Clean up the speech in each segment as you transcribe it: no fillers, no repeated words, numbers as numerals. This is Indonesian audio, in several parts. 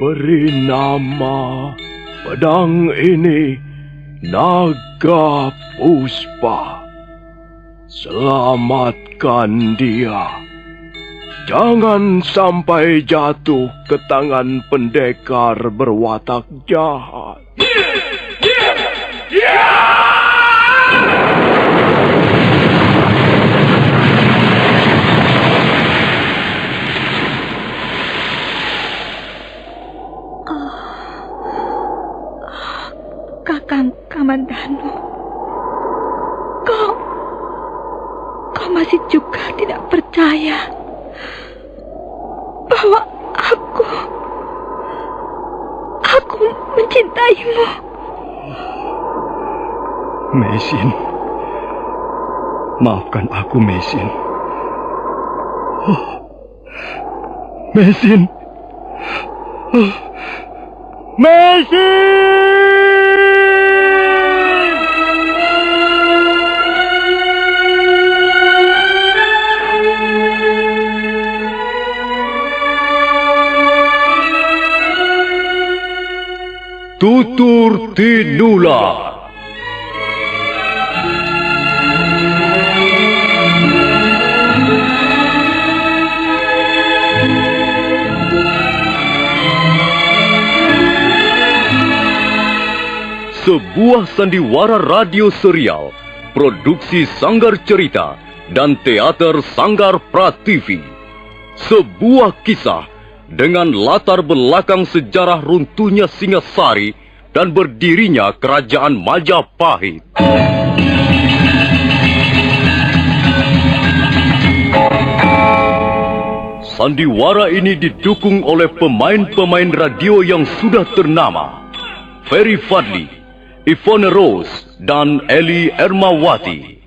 Beri nama pedang ini Naga Puspa. Selamatkan dia. Jangan sampai jatuh ke tangan pendekar berwatak jahat. Kakang Kamandanu, kau masih juga tidak percaya bahwa aku mencintaimu. Mesin, maafkan aku, Mesin. Mesin, Mesin! Tutur Tinular. Sebuah sandiwara radio serial, produksi Sanggar Cerita dan Teater Sanggar Prativi. Sebuah kisah dengan latar belakang sejarah runtuhnya Singasari dan berdirinya Kerajaan Majapahit. Sandiwara ini didukung oleh pemain-pemain radio yang sudah ternama, Ferry Fadli, Ivone Rose, dan Eli Ermawati.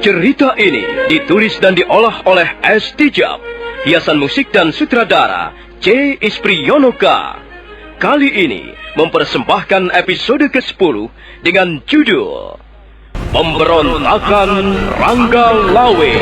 Cerita ini ditulis dan diolah oleh S. Tijab, hiasan musik dan sutradara C. Ispriyonoka. Kali ini mempersembahkan episode ke-10 dengan judul Pemberontakan Rangga Lawe.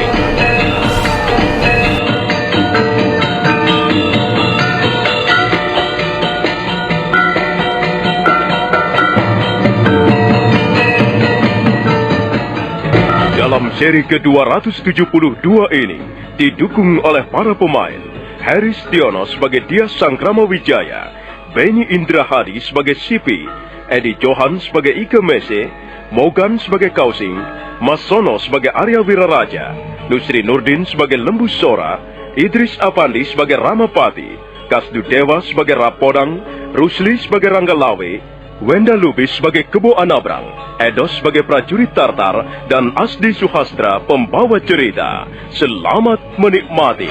Dalam seri ke-272 ini didukung oleh para pemain Haris Tiono sebagai Dias Sangkramawijaya, Benny Indrahadi sebagai Sipi, Edi Johan sebagai Ike Mese, Mogan sebagai Kausing, Mas Sono sebagai Arya Wiraraja, Nusri Nurdin sebagai Lembu Sora, Idris Apandi sebagai Ramapati, Kasdu Dewa sebagai Rapodang, Rusli sebagai Rangga Lawe, Wenda Lubis sebagai Kebo Anabrang, Edos sebagai prajurit Tartar, dan Asdi Suhastra pembawa cerita. Selamat menikmati.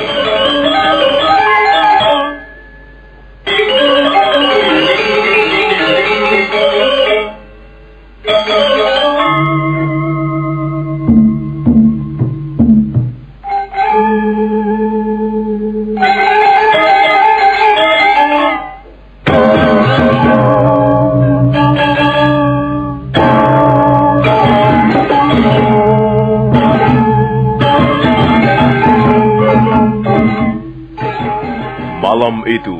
Malam itu,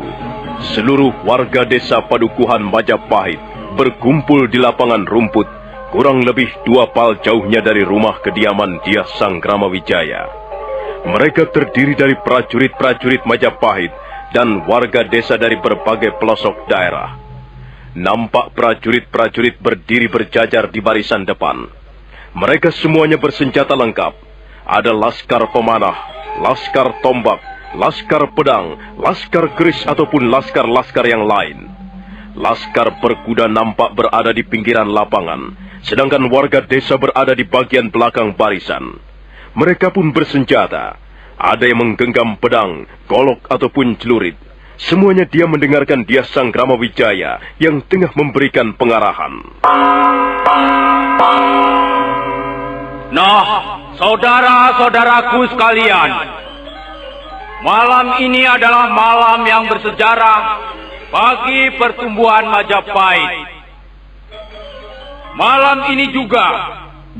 seluruh warga desa Padukuhan Majapahit berkumpul di lapangan rumput, kurang lebih 2 pal jauhnya dari rumah kediaman Dias Sangkramawijaya. Mereka terdiri dari prajurit-prajurit Majapahit dan warga desa dari berbagai pelosok daerah. Nampak prajurit-prajurit berdiri berjajar di barisan depan. Mereka semuanya bersenjata lengkap. Ada laskar pemanah, laskar tombak, laskar pedang, laskar keris ataupun laskar-laskar yang lain. Laskar berkuda nampak berada di pinggiran lapangan, sedangkan warga desa berada di bagian belakang barisan. Mereka pun bersenjata. Ada yang menggenggam pedang, golok ataupun celurit. Semuanya dia mendengarkan Dias Sangkramawijaya yang tengah memberikan pengarahan. Nah, Saudara-saudaraku sekalian, malam ini adalah malam yang bersejarah bagi pertumbuhan Majapahit. Malam ini juga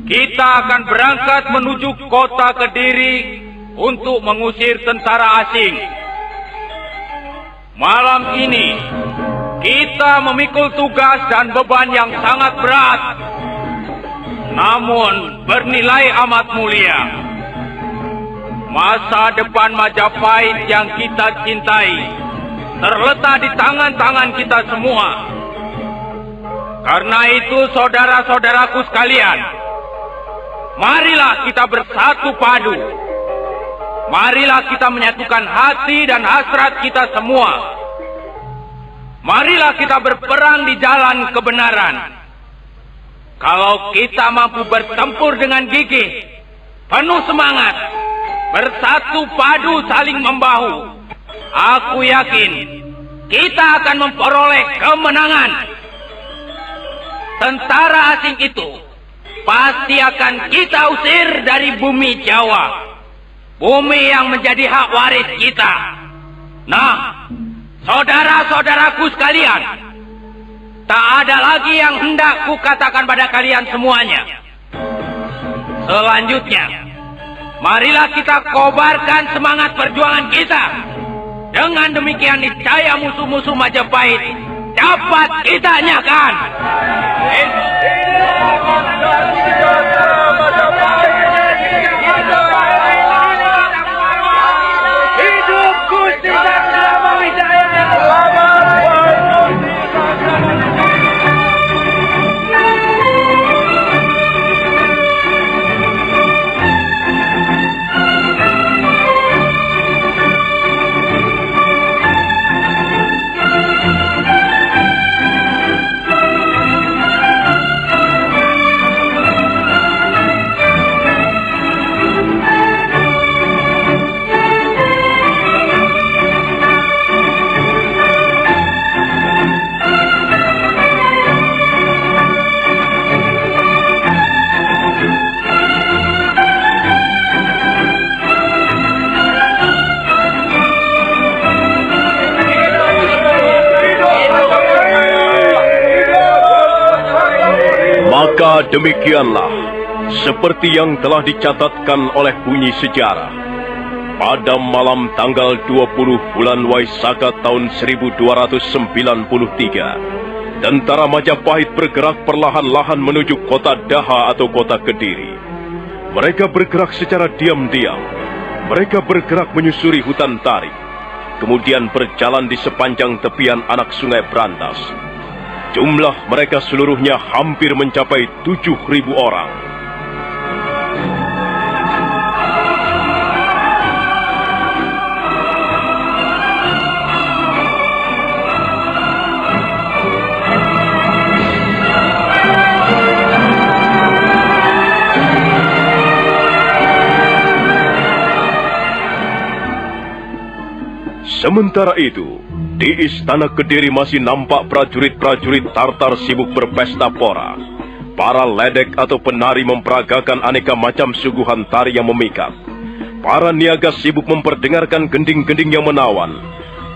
kita akan berangkat menuju kota Kediri untuk mengusir tentara asing. Malam ini kita memikul tugas dan beban yang sangat berat, namun bernilai amat mulia. Masa depan Majapahit yang kita cintai terletak di tangan-tangan kita semua. Karena itu, saudara-saudaraku sekalian, marilah kita bersatu padu. Marilah kita menyatukan hati dan hasrat kita semua. Marilah kita berperang di jalan kebenaran. Kalau kita mampu bertempur dengan gigih, penuh semangat, bersatu padu saling membahu, aku yakin kita akan memperoleh kemenangan. Tentara asing itu pasti akan kita usir dari bumi Jawa, bumi yang menjadi hak waris kita. Nah, saudara-saudaraku sekalian, tak ada lagi yang hendak kukatakan pada kalian semuanya. Selanjutnya, marilah kita kobarkan semangat perjuangan kita. Dengan demikian niscaya musuh-musuh Majapahit dapat kita nyakan. Hidup Gusti Sangrama Wijaya! Maka demikianlah, seperti yang telah dicatatkan oleh bunyi sejarah, pada malam tanggal 20 bulan Waisaka tahun 1293, tentara Majapahit bergerak perlahan-lahan menuju kota Daha atau kota Kediri. Mereka bergerak secara diam-diam. Mereka bergerak menyusuri hutan tarik, kemudian berjalan di sepanjang tepian anak sungai Brantas. Jumlah mereka seluruhnya hampir mencapai 7.000 orang. Sementara itu, di Istana Kediri masih nampak prajurit-prajurit Tartar sibuk berpesta pora. Para ledek atau penari memperagakan aneka macam suguhan tari yang memikat. Para niaga sibuk memperdengarkan gending-gending yang menawan.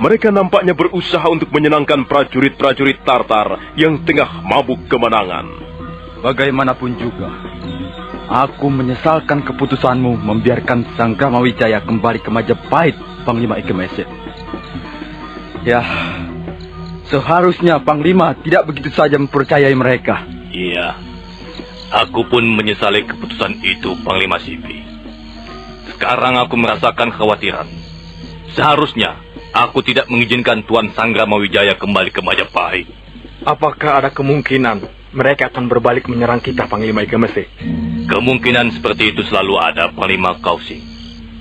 Mereka nampaknya berusaha untuk menyenangkan prajurit-prajurit Tartar yang tengah mabuk kemenangan. Bagaimanapun juga, aku menyesalkan keputusanmu membiarkan Sangrama Wijaya kembali ke Majapahit, Panglima Ikemese. Ya, seharusnya Panglima tidak begitu saja mempercayai mereka. Iya, aku pun menyesali keputusan itu, Panglima Sipi. Sekarang aku merasakan kekhawatiran. Seharusnya aku tidak mengizinkan Tuan Sangrama Wijaya kembali ke Majapahit. Apakah ada kemungkinan mereka akan berbalik menyerang kita, Panglima Ikemese? Kemungkinan seperti itu selalu ada, Panglima Kausi.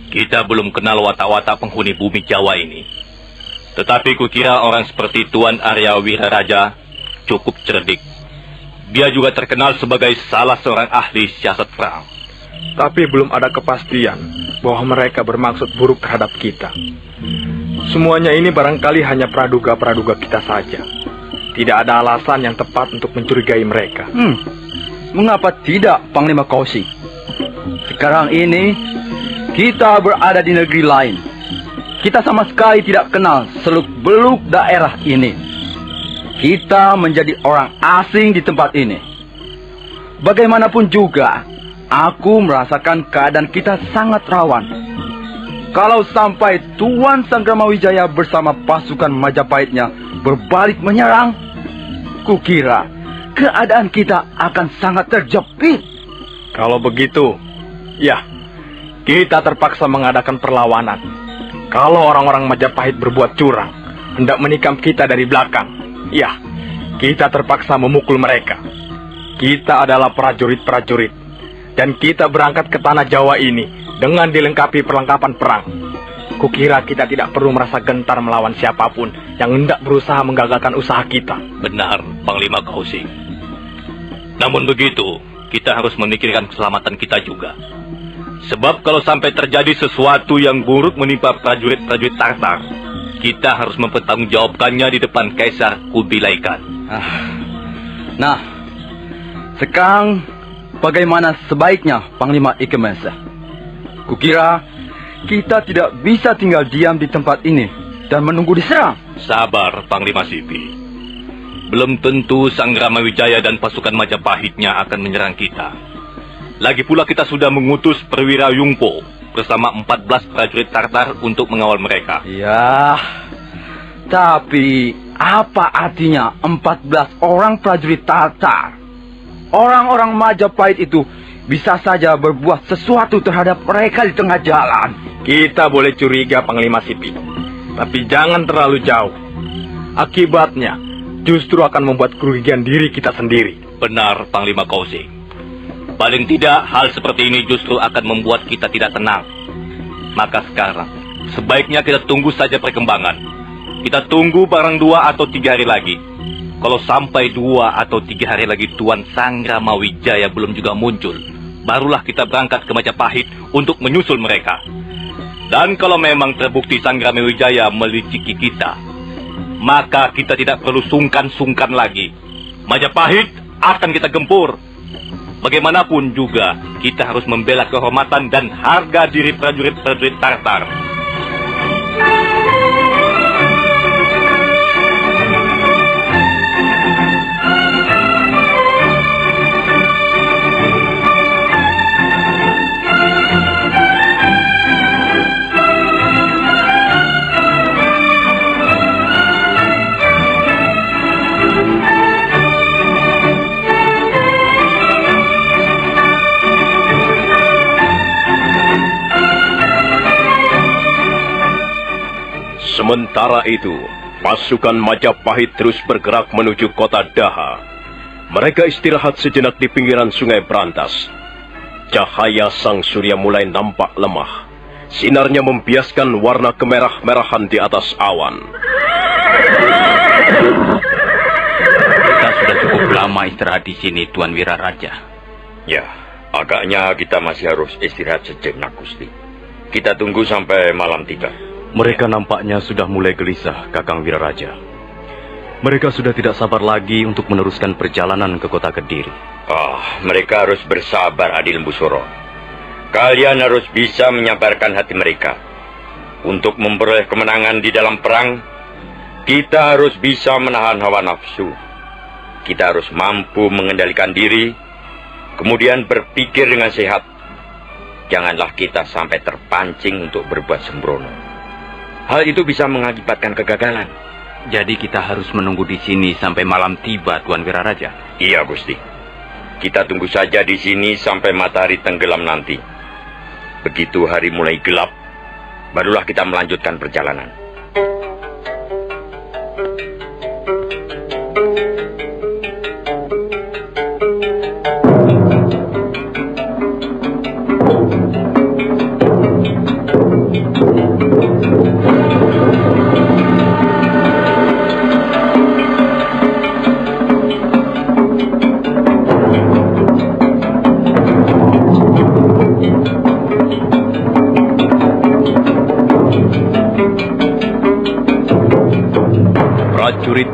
Kita belum kenal watak-watak penghuni bumi Jawa ini. Tetapi kukira orang seperti Tuan Arya Wiraraja cukup cerdik. Dia juga terkenal sebagai salah seorang ahli siasat perang. Tapi belum ada kepastian bahwa mereka bermaksud buruk terhadap kita. Semuanya ini barangkali hanya praduga-praduga kita saja. Tidak ada alasan yang tepat untuk mencurigai mereka. Mengapa tidak, Panglima Kausi? Sekarang ini kita berada di negeri lain. Kita sama sekali tidak kenal seluk-beluk daerah ini. Kita menjadi orang asing di tempat ini. Bagaimanapun juga, aku merasakan keadaan kita sangat rawan. Kalau sampai Tuan Sangramawijaya bersama pasukan Majapahitnya berbalik menyerang, kukira keadaan kita akan sangat terjepit. Kalau begitu, ya, kita terpaksa mengadakan perlawanan. Kalau orang-orang Majapahit berbuat curang, hendak menikam kita dari belakang, ya, kita terpaksa memukul mereka. Kita adalah prajurit-prajurit, dan kita berangkat ke tanah Jawa ini dengan dilengkapi perlengkapan perang. Kukira kita tidak perlu merasa gentar melawan siapapun yang hendak berusaha menggagalkan usaha kita. Benar, Panglima Kausing. Namun begitu, kita harus memikirkan keselamatan kita juga. Sebab kalau sampai terjadi sesuatu yang buruk menimpa prajurit-prajurit Tartar, kita harus mempertanggungjawabkannya di depan Kaisar Kubilai Khan. Nah, sekarang bagaimana sebaiknya Panglima Ikemese? Kukira kita tidak bisa tinggal diam di tempat ini dan menunggu diserang. Sabar, Panglima Sipi. Belum tentu Sangramawijaya dan pasukan Majapahitnya akan menyerang kita. Lagi pula kita sudah mengutus perwira Yungpo bersama 14 prajurit Tartar untuk mengawal mereka. Ya, tapi apa artinya 14 orang prajurit Tartar? Orang-orang Majapahit itu bisa saja berbuat sesuatu terhadap mereka di tengah jalan. Kita boleh curiga, Panglima Sipi, tapi jangan terlalu jauh. Akibatnya justru akan membuat kerugian diri kita sendiri. Benar, Panglima Kausing. Paling tidak, hal seperti ini justru akan membuat kita tidak tenang. Maka sekarang, sebaiknya kita tunggu saja perkembangan. Kita tunggu barang 2 atau 3 hari lagi. Kalau sampai 2 atau 3 hari lagi Tuan Sangramawijaya belum juga muncul, barulah kita berangkat ke Majapahit untuk menyusul mereka. Dan kalau memang terbukti Sangramawijaya meliciki kita, maka kita tidak perlu sungkan-sungkan lagi. Majapahit akan kita gempur. Bagaimanapun juga, kita harus membela kehormatan dan harga diri prajurit-prajurit Tartar. Sementara itu, pasukan Majapahit terus bergerak menuju kota Daha. Mereka istirahat sejenak di pinggiran sungai Brantas. Cahaya sang surya mulai nampak lemah. Sinarnya membiaskan warna kemerah-merahan di atas awan. Kita sudah cukup lama istirahat di sini, Tuan Wiraraja. Ya, agaknya kita masih harus istirahat sejenak, Gusti. Kita tunggu sampai malam tiba. Mereka nampaknya sudah mulai gelisah, Kakang Wiraraja. Mereka sudah tidak sabar lagi untuk meneruskan perjalanan ke kota Kediri. Mereka harus bersabar, Adi Lembusuro. Kalian harus bisa menyabarkan hati mereka. Untuk memperoleh kemenangan di dalam perang, kita harus bisa menahan hawa nafsu. Kita harus mampu mengendalikan diri, kemudian berpikir dengan sehat. Janganlah kita sampai terpancing untuk berbuat sembrono. Hal itu bisa mengakibatkan kegagalan. Jadi kita harus menunggu di sini sampai malam tiba, Tuan Wiraraja. Iya, Gusti. Kita tunggu saja di sini sampai matahari tenggelam nanti. Begitu hari mulai gelap, barulah kita melanjutkan perjalanan.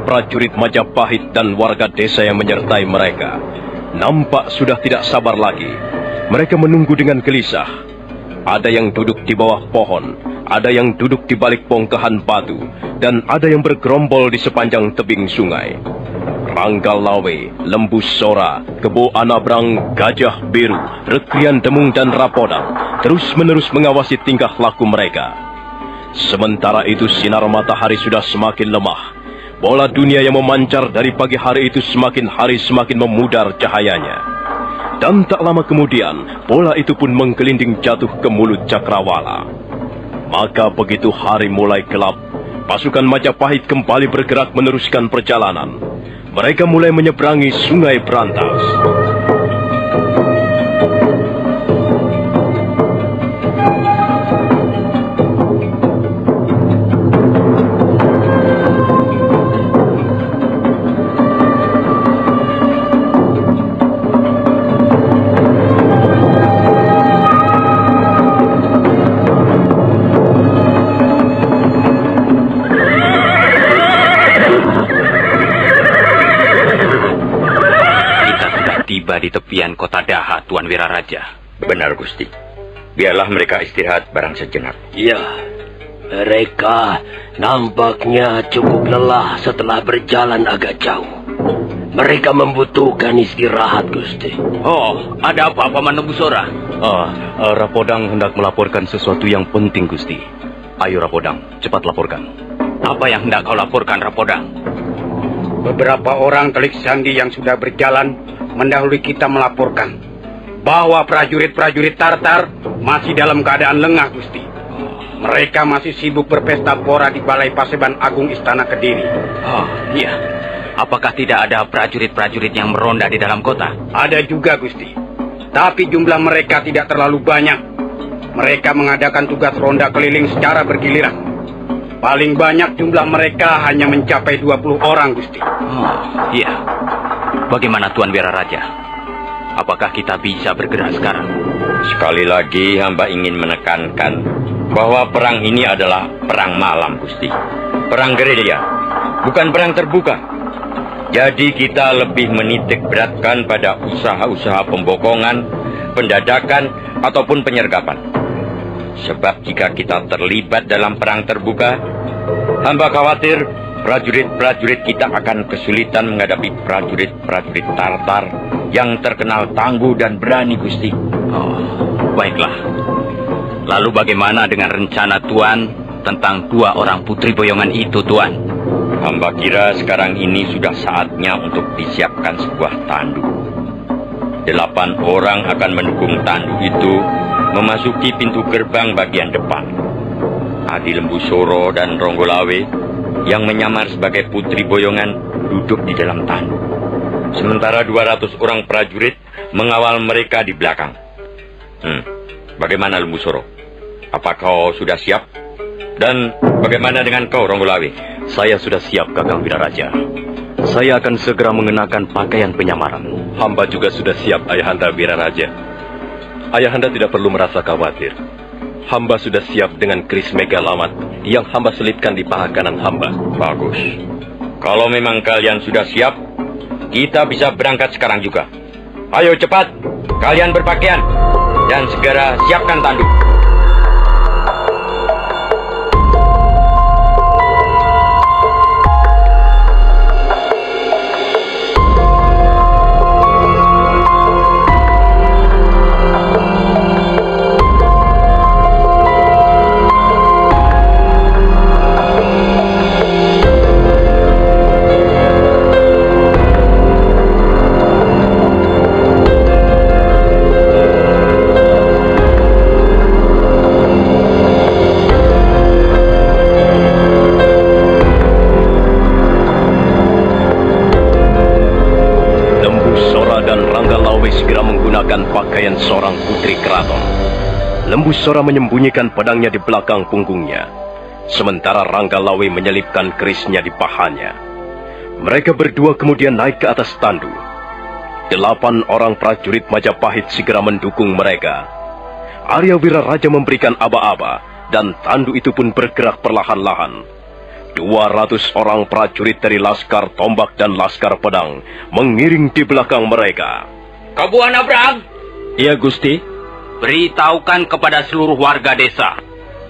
Prajurit Majapahit dan warga desa yang menyertai mereka nampak sudah tidak sabar lagi. Mereka menunggu dengan gelisah. Ada yang duduk di bawah pohon, ada yang duduk di balik bongkahan batu, dan ada yang bergerombol di sepanjang tebing sungai. Ranggalawe, Lembu Sora, Kebo Anabrang, Gajah Biru, Rekrian Demung dan Rapodang terus-menerus mengawasi tingkah laku mereka. Sementara itu sinar matahari sudah semakin lemah. Bola dunia yang memancar dari pagi hari itu semakin hari semakin memudar cahayanya. Dan tak lama kemudian, bola itu pun menggelinding jatuh ke mulut Cakrawala. Maka begitu hari mulai gelap, pasukan Majapahit kembali bergerak meneruskan perjalanan. Mereka mulai menyeberangi Sungai Berantas. Di tepian kota Daha, Tuan Wiraraja. Benar, Gusti. Biarlah mereka istirahat barang sejenak. Ya, mereka nampaknya cukup lelah setelah berjalan agak jauh. Mereka membutuhkan istirahat, Gusti. Oh, ada apa, Paman Lembu Sora? Rapodang hendak melaporkan sesuatu yang penting, Gusti. Ayo, Rapodang, cepat laporkan. Apa yang hendak kau laporkan, Rapodang? Beberapa orang telik sandi yang sudah berjalan mendahului kita melaporkan bahwa prajurit-prajurit Tartar masih dalam keadaan lengah, Gusti. Mereka masih sibuk berpesta pora di Balai Paseban Agung Istana Kediri. Oh, iya. Apakah tidak ada prajurit-prajurit yang meronda di dalam kota? Ada juga, Gusti. Tapi jumlah mereka tidak terlalu banyak. Mereka mengadakan tugas ronda keliling secara bergiliran. Paling banyak jumlah mereka hanya mencapai 20 orang, Gusti. Oh, iya. Bagaimana Tuan Wiraraja? Apakah kita bisa bergerak sekarang? Sekali lagi hamba ingin menekankan bahwa perang ini adalah perang malam, Gusti. Perang gerilya, bukan perang terbuka. Jadi kita lebih menitik beratkan pada usaha-usaha pembokongan, pendadakan, ataupun penyergapan. Sebab jika kita terlibat dalam perang terbuka, hamba khawatir prajurit-prajurit kita akan kesulitan menghadapi prajurit-prajurit Tartar yang terkenal tangguh dan berani, Gusti. Oh, baiklah. Lalu bagaimana dengan rencana Tuan tentang 2 orang putri boyongan itu, Tuan? Hamba kira sekarang ini sudah saatnya untuk disiapkan sebuah tandu. 8 orang akan mendukung tandu itu memasuki pintu gerbang bagian depan. Adi Lembu Soro dan Ronggolawe yang menyamar sebagai putri boyongan duduk di dalam tandu. Sementara 200 orang prajurit mengawal mereka di belakang. Bagaimana Lembu Soro? Apa kau sudah siap? Dan bagaimana dengan kau, Ronggolawe? Saya sudah siap, Kakang Wiraraja. Saya akan segera mengenakan pakaian penyamaran. Hamba juga sudah siap, Ayahanda Wiraraja. Ayahanda tidak perlu merasa khawatir. Hamba sudah siap dengan keris megalamat yang hamba selipkan di paha kanan hamba. Bagus. Kalau memang kalian sudah siap, kita bisa berangkat sekarang juga. Ayo cepat, kalian berpakaian dan segera siapkan tandu. Pakaian seorang putri keraton. Lembu Sora menyembunyikan pedangnya di belakang punggungnya, sementara Ranggalawe menyelipkan kerisnya di pahanya. Mereka berdua kemudian naik ke atas tandu. 8 orang prajurit Majapahit segera mendukung mereka. Arya Wiraraja memberikan aba-aba, dan tandu itu pun bergerak perlahan-lahan. 200 orang prajurit dari Laskar Tombak dan Laskar Pedang mengiring di belakang mereka. Kebo Anabrang, Iya, Gusti. Beritahukan kepada seluruh warga desa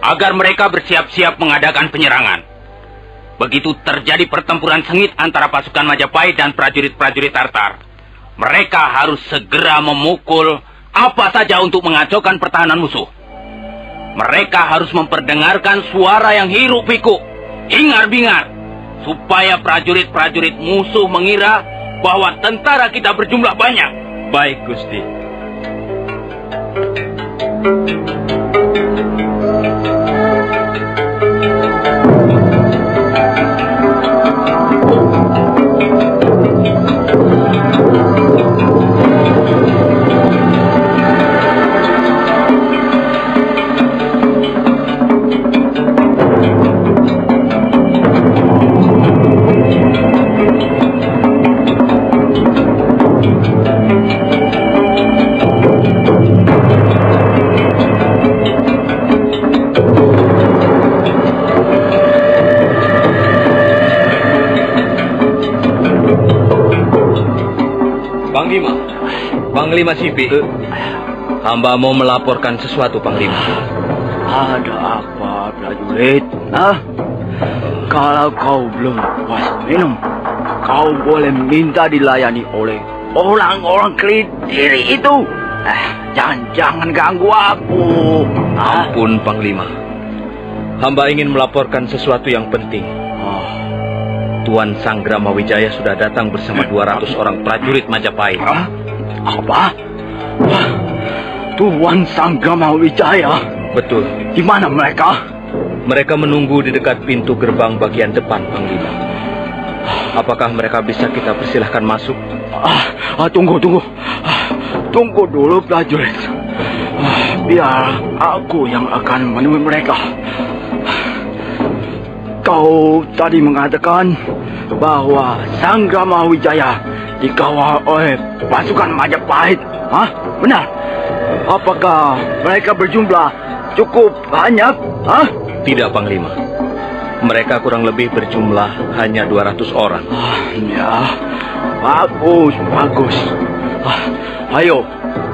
agar mereka bersiap-siap mengadakan penyerangan. Begitu terjadi pertempuran sengit antara pasukan Majapahit dan prajurit-prajurit Tartar, mereka harus segera memukul apa saja untuk mengacaukan pertahanan musuh. Mereka harus memperdengarkan suara yang hiruk-pikuk, hingar-bingar, supaya prajurit-prajurit musuh mengira bahwa tentara kita berjumlah banyak. Baik, Gusti. Panglima Sipi, hamba mau melaporkan sesuatu, Panglima. Ada apa, prajurit? Kalau kau belum puas minum, kau boleh minta dilayani oleh orang-orang kelitiri itu. Jangan ganggu aku. Ampun, Panglima. Hamba ingin melaporkan sesuatu yang penting. Tuan Sanggrama Wijaya sudah datang bersama 200 orang prajurit Majapahit. Apa? Tuan Sanggrama Wijaya? Betul. Di mana mereka? Mereka menunggu di dekat pintu gerbang bagian depan, Panglima. Apakah mereka bisa kita persilahkan masuk? Tunggu. Tunggu dulu, prajurit. Biar aku yang akan menemui mereka. Kau tadi mengatakan bahwa Sanggrama Wijaya dikawal oleh pasukan Majapahit. Benar? Apakah mereka berjumlah cukup banyak? Tidak, Panglima. Mereka kurang lebih berjumlah hanya 200 orang. Ya, bagus. Ayo,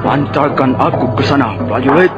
antarkan aku ke sana, prajurit.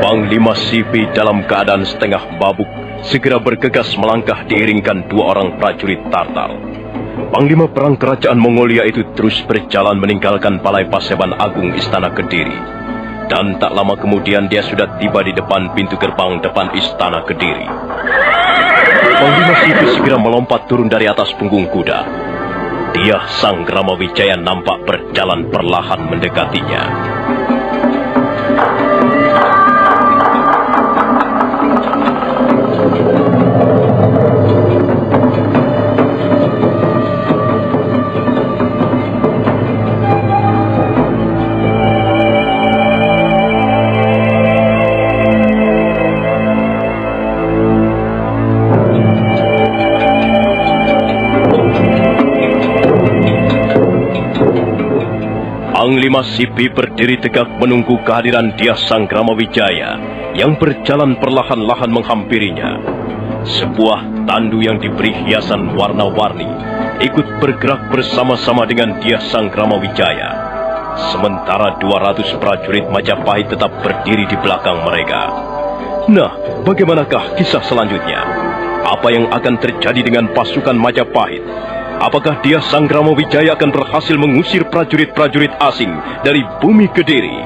Panglima Sipi dalam keadaan setengah babuk segera bergegas melangkah diiringkan 2 orang prajurit Tartar. Panglima perang kerajaan Mongolia itu terus berjalan meninggalkan Balai Paseban Agung Istana Kediri. Dan tak lama kemudian dia sudah tiba di depan pintu gerbang depan Istana Kediri. Panglima Sipi segera melompat turun dari atas punggung kuda. Dia, Sanggrama Wijaya, nampak berjalan perlahan mendekatinya. Panglima Sipi berdiri tegak menunggu kehadiran dia Sanggrama Wijaya yang berjalan perlahan-lahan menghampirinya. Sebuah tandu yang diberi hiasan warna-warni ikut bergerak bersama-sama dengan dia Sanggrama Wijaya. Sementara 200 prajurit Majapahit tetap berdiri di belakang mereka. Nah, bagaimanakah kisah selanjutnya? Apa yang akan terjadi dengan pasukan Majapahit? Apakah dia Sanggrama Wijaya akan berhasil mengusir prajurit-prajurit asing dari bumi Kediri?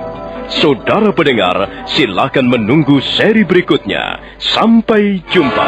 Saudara pendengar, silakan menunggu seri berikutnya. Sampai jumpa.